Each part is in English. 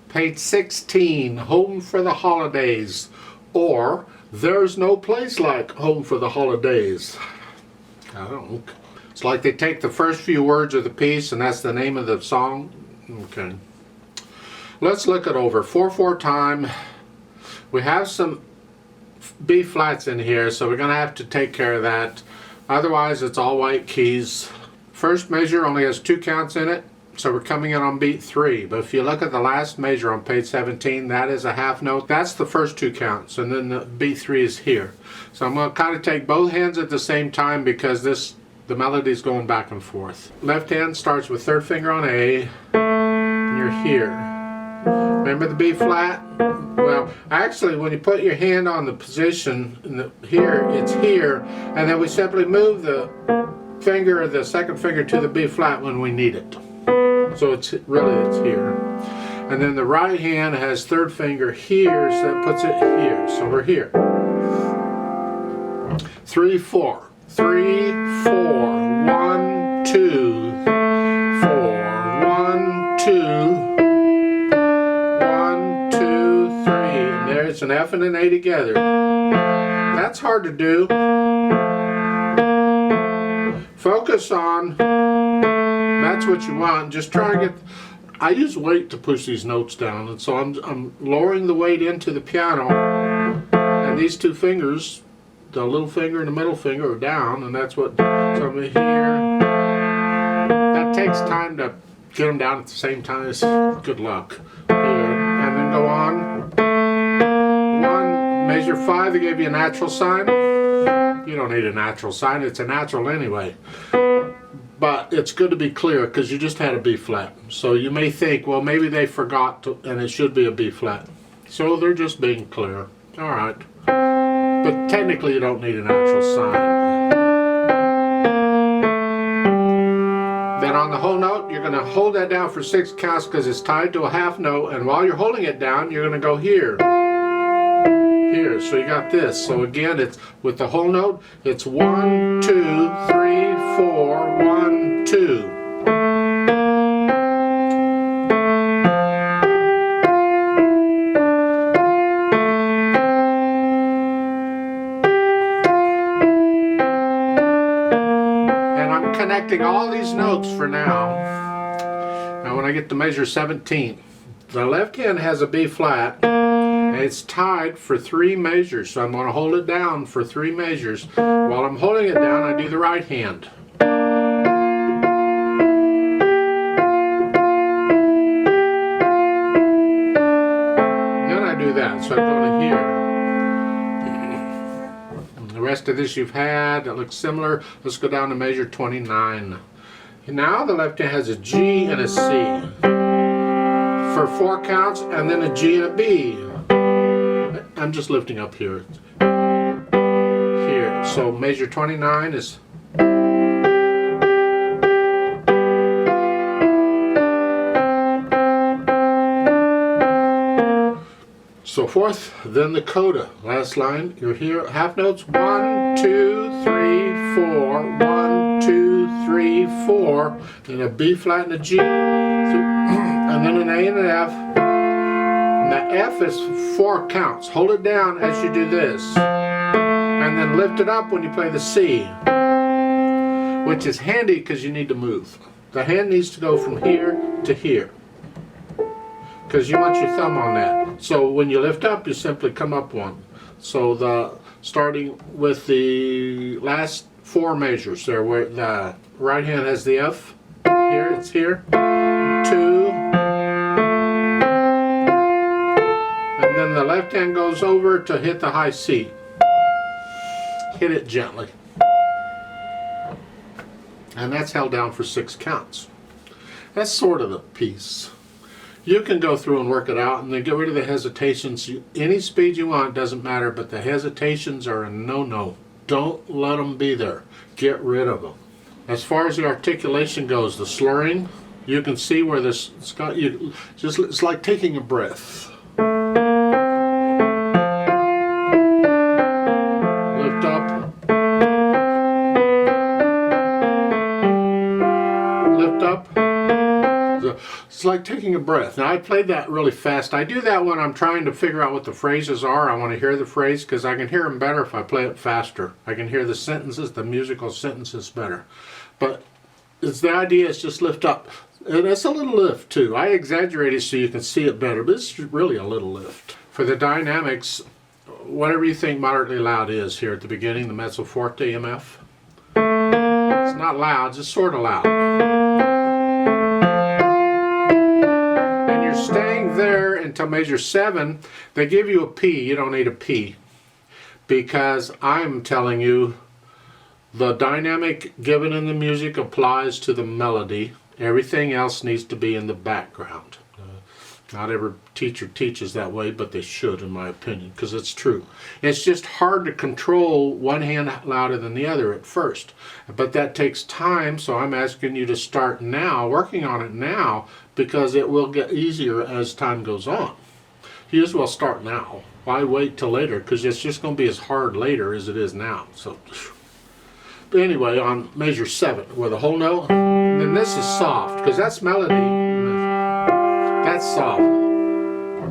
Page 16, Home for the Holidays, or There's No Place Like Home for the Holidays. I don't know. It's like they take the first few words of the piece and that's the name of the song. Okay. Let's look it over. 4/4 time. We have some B flats in here, so we're going to have to take care of that. Otherwise, it's all white keys. First measure only has 2 counts in it, so we're coming in on beat 3. But if you look at the last measure on page 17, that is a half note. That's the first 2 counts, and then the beat 3 is here. So I'm going to kind of take both hands at the same time because the melody is going back and forth. Left hand starts with 3rd finger on A, and you're here. Remember the B flat? Well, actually, when you put your hand on the position here, it's here, and then we simply move the finger, the 2nd finger, to the B flat when we need it. So it's here. And then the right hand has 3rd finger here, so that puts it here. So we're here. 3/4. 3, 4, 1, 2, 4, 1, 2, 1, 2, 3. And there's an F and an A together. That's hard to do. Focus on, that's what you want. Just try to get, I use weight to push these notes down, and so I'm lowering the weight into the piano, and these 2 fingers, the little finger and the middle finger, are down, and that's what, so I'm here. That takes time to get them down at the same time. It's good luck. Here, and then go on. 1, measure 5, they gave you a natural sign. You don't need a natural sign, it's a natural anyway. But it's good to be clear because you just had a B flat. So you may think, well, maybe they forgot to, and it should be a B flat. So they're just being clear. All right. But technically you don't need a natural sign. Then on the whole note, you're going to hold that down for 6 counts because it's tied to a half note, and while you're holding it down, you're going to go here. Here, so you got this. So again, it's with the whole note, it's 1, 2, 3, 4, 1, 2. Connecting all these notes for now. Now when I get to measure 17, the left hand has a B flat and it's tied for 3 measures, so I'm going to hold it down for 3 measures. While I'm holding it down, I do the right hand. Then I do that, so I go to here. The rest of this you've had, it looks similar. Let's go down to measure 29. Now the left hand has a G and a C for 4 counts, and then a G and a B. I'm just lifting up here. Here, so measure 29 is. So forth, then the coda. Last line, you're here, half notes, 1, 2, 3, 4, 1, 2, 3, 4, then a B flat and a G, and then an A and an F. And the F is 4 counts. Hold it down as you do this, and then lift it up when you play the C, which is handy because you need to move. The hand needs to go from here to here, because you want your thumb on that. So when you lift up, you simply come up 1. So starting with the last 4 measures there, where the right hand has the F, here, it's here, 2, and then the left hand goes over to hit the high C. Hit it gently. And that's held down for 6 counts. That's sort of the piece. You can go through and work it out and then get rid of the hesitations. Any speed you want, doesn't matter, but the hesitations are a no-no. Don't let them be there. Get rid of them. As far as the articulation goes, the slurring, you can see where this, it's like taking a breath. Lift up. Lift up. It's like taking a breath. Now I played that really fast. I do that when I'm trying to figure out what the phrases are. I want to hear the phrase because I can hear them better if I play it faster. I can hear the sentences, the musical sentences better. But the idea is just lift up. And it's a little lift too. I exaggerate it so you can see it better, but it's really a little lift. For the dynamics, whatever you think moderately loud is here at the beginning, the mezzo forte MF. It's not loud, it's sort of loud. And you're staying there until measure 7. They give you a P, you don't need a P. Because I'm telling you, the dynamic given in the music applies to the melody. Everything else needs to be in the background. Not every teacher teaches that way, but they should, in my opinion, because it's true. It's just hard to control one hand louder than the other at first. But that takes time, so I'm asking you to start now, working on it now, because it will get easier as time goes on. You as well start now. Why wait till later? Because it's just going to be as hard later as it is now. So, but anyway, on measure 7, with a whole note, and then this is soft, because that's melody. That's soft.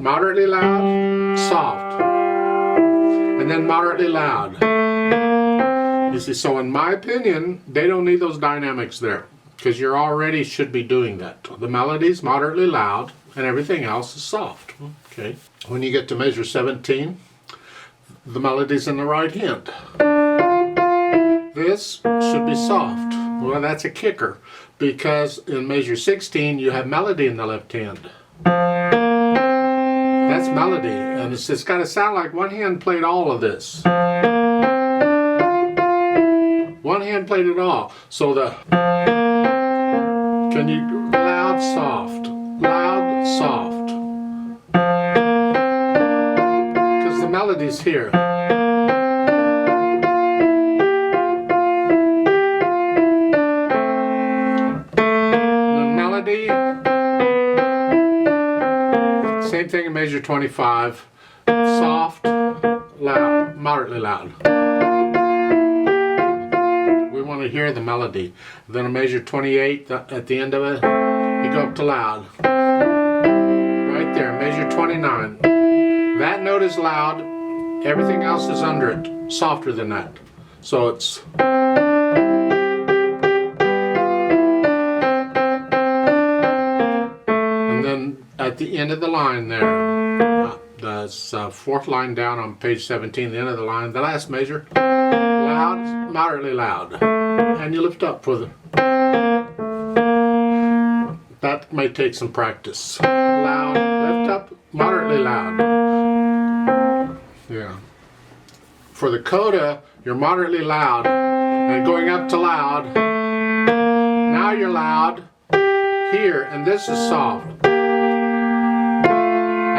Moderately loud, soft. And then moderately loud. You see, so in my opinion, they don't need those dynamics there. Because you already should be doing that. The melody's moderately loud, and everything else is soft. Okay. When you get to measure 17, the melody's in the right hand. This should be soft. Well, that's a kicker. Because in measure 16, you have melody in the left hand. That's melody, and it's got to sound like one hand played all of this. One hand played it all. So can you, loud, soft, because the melody's here. Same thing in measure 25, soft, loud, moderately loud. We want to hear the melody. Then in measure 28, at the end of it, you go up to loud. Right there, measure 29. That note is loud, everything else is under it, softer than that. So it's... At the end of the line there, the fourth line down on page 17, the end of the line, the last measure, loud, moderately loud, and you lift up for the, that may take some practice. Loud, lift up, moderately loud. Yeah. For the coda, you're moderately loud, and going up to loud, now you're loud here, and this is soft.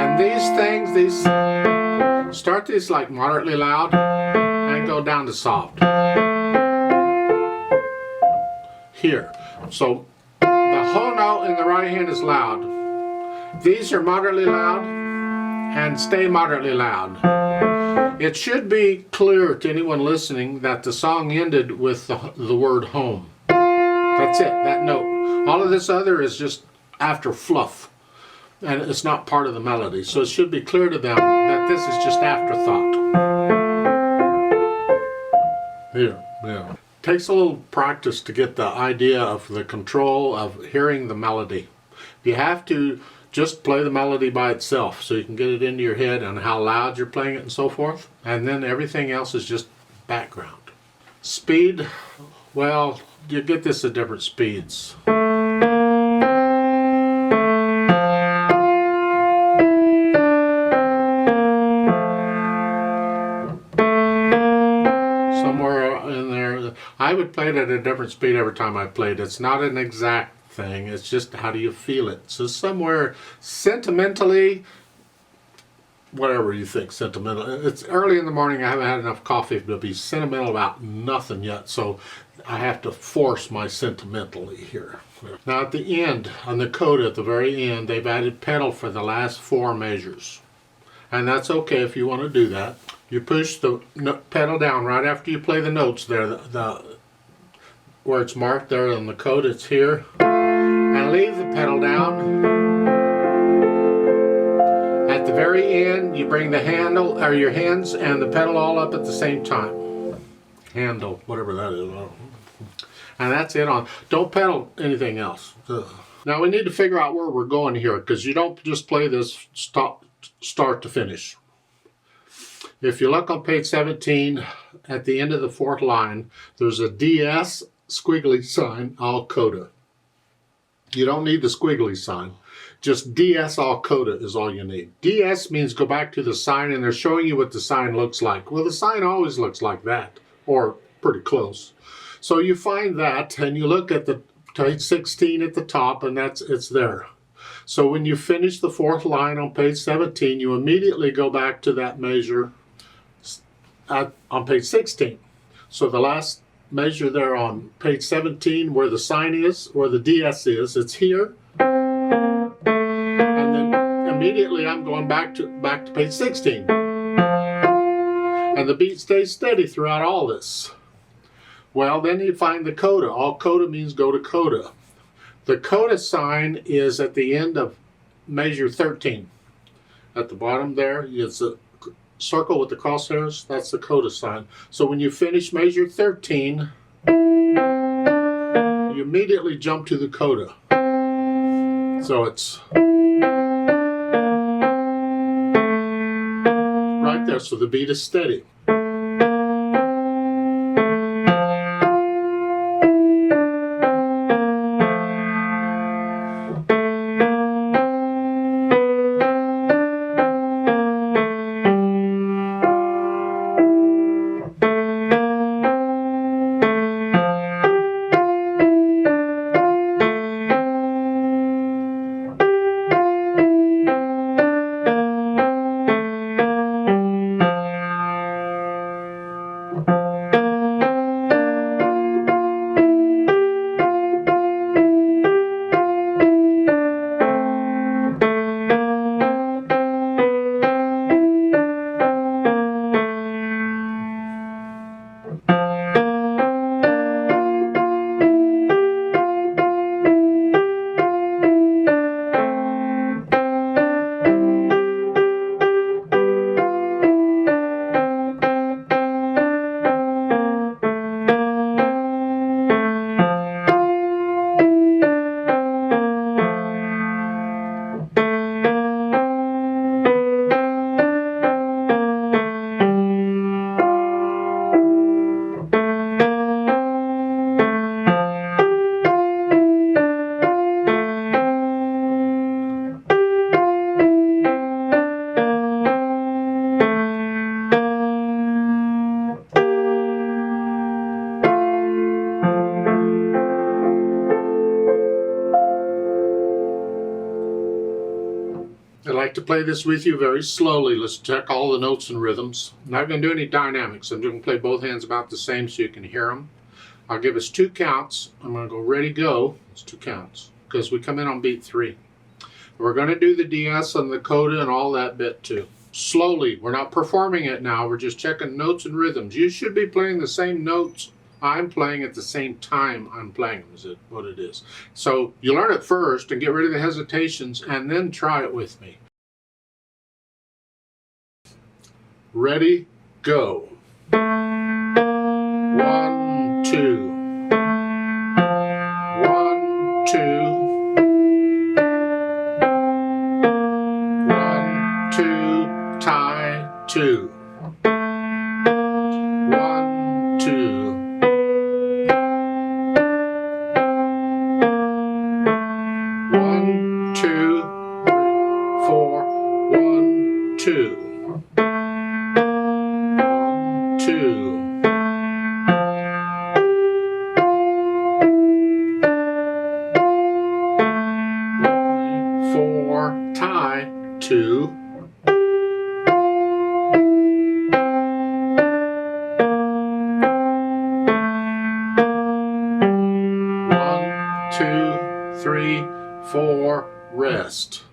And these things, start these like moderately loud and go down to soft. Here. So the whole note in the right hand is loud. These are moderately loud and stay moderately loud. It should be clear to anyone listening that the song ended with the word home. That's it, that note. All of this other is just after fluff. And it's not part of the melody. So it should be clear to them that this is just afterthought. Here, yeah. Takes a little practice to get the idea of the control of hearing the melody. You have to just play the melody by itself so you can get it into your head and how loud you're playing it and so forth. And then everything else is just background. Speed, well, you get this at different speeds. I would play it at a different speed every time I played. It's not an exact thing. It's just how do you feel it. So somewhere sentimentally, whatever you think sentimental. It's early in the morning. I haven't had enough coffee to be sentimental about nothing yet. So I have to force my sentimentally here. Now at the end, on the coda at the very end, they've added pedal for the last 4 measures. And that's okay if you want to do that. You push the pedal down right after you play the notes there, where it's marked there on the coda, it's here. and leave the pedal down. At the very end, you bring the handle, or your hands and the pedal all up at the same time. Handle, whatever that is. And that's it on. Don't pedal anything else. Ugh. Now we need to figure out where we're going here, because you don't just play this start to finish. If you look on page 17, at the end of the fourth line, there's a DS squiggly sign, all coda. You don't need the squiggly sign. Just DS all coda is all you need. DS means go back to the sign, and they're showing you what the sign looks like. Well, the sign always looks like that, or pretty close. So you find that, and you look at the page 16 at the top, and it's there. So when you finish the fourth line on page 17, you immediately go back to that measure on page 16. So the last measure there on page 17, where the sign is, where the DS is, it's here. And then immediately I'm going back to page 16. And the beat stays steady throughout all this. Well, then you find the coda. All coda means go to coda. The coda sign is at the end of measure 13. At the bottom there, it's a circle with the crosshairs. That's the coda sign. So when you finish measure 13, you immediately jump to the coda. So it's right there. So the beat is steady. I like to play this with you very slowly. Let's check all the notes and rhythms. I'm not going to do any dynamics. I'm just going to play both hands about the same so you can hear them. I'll give us 2 counts. I'm going to go ready, go. It's 2 counts because we come in on beat 3. We're going to do the DS and the coda and all that bit too. Slowly. We're not performing it now. We're just checking notes and rhythms. You should be playing the same notes I'm playing at the same time I'm playing them, is it what it is. So you learn it first and get rid of the hesitations and then try it with me. Ready, go. 1, 2. 1, 2. 1, 2, tie, 2. 1, 2. 1, 2, 3, 4. 1, 2. 2. 4, tie, 2. 1, 2, 3, 4, rest.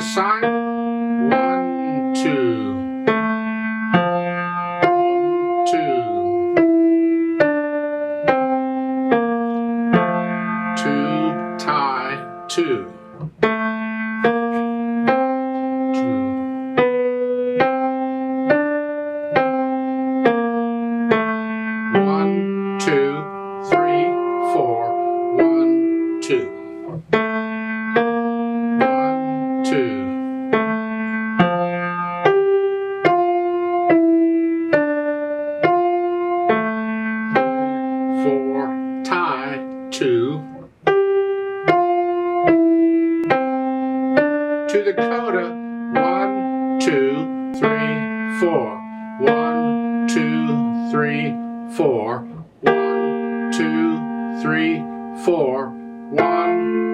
the sign. 1, 2. 2, tie, 2. 1, 2, 3, 4. 1, 2. 1, 2. 4, tie, 2. To the coda. 1, 2, 3, 4. 1, 2, 3, 4. 1, 2, 3, 4. 1,